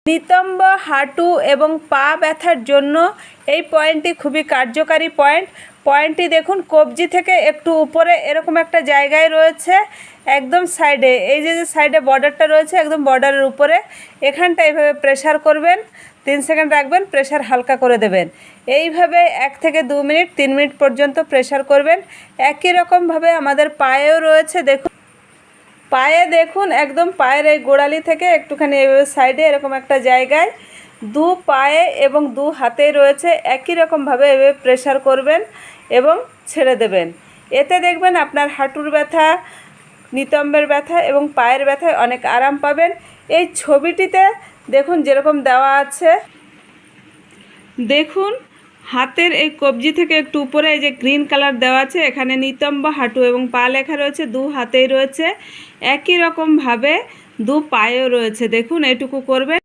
নিতম্ব হাঁটু এবং পা ব্যথার জন্য এই পয়েন্টটি খুবই কার্যকারী পয়েন্টটি দেখুন কবজি থেকে একটু উপরে এরকম একটা জায়গায় রয়েছে, একদম সাইডে, এই যে সাইডে বর্ডারটা রয়েছে একদম বর্ডারের উপরে, এখানটা এইভাবে প্রেসার করবেন, 3 সেকেন্ড রাখবেন, প্রেসার হালকা করে দেবেন। এইভাবে 1 থেকে 2 মিনিট 3 মিনিট পর্যন্ত প্রেসার করবেন। একই রকমভাবে আমাদের পায়েও রয়েছে, দেখুন পায়ে দেখুন একদম পায়ের এই গোড়ালি থেকে একটুখানি এইভাবে সাইডে এরকম একটা জায়গায় দু পায়ে এবং দু হাতেই রয়েছে, একই রকমভাবে এভাবে প্রেসার করবেন এবং ছেড়ে দেবেন। এতে দেখবেন আপনার হাঁটুর ব্যথা, নিতম্বের ব্যথা এবং পায়ের ব্যথায় অনেক আরাম পাবেন। এই ছবিটিতে দেখুন যেরকম দেওয়া আছে, দেখুন হাতের এই কবজি থেকে একটু উপরে এই যে গ্রিন কালার দেওয়া আছে, এখানে নিতম্ব হাঁটু এবং পা লেখা রয়েছে, দু হাতেই রয়েছে, একই রকমভাবে দু পায়েও রয়েছে। দেখুন এটুকু করবেন।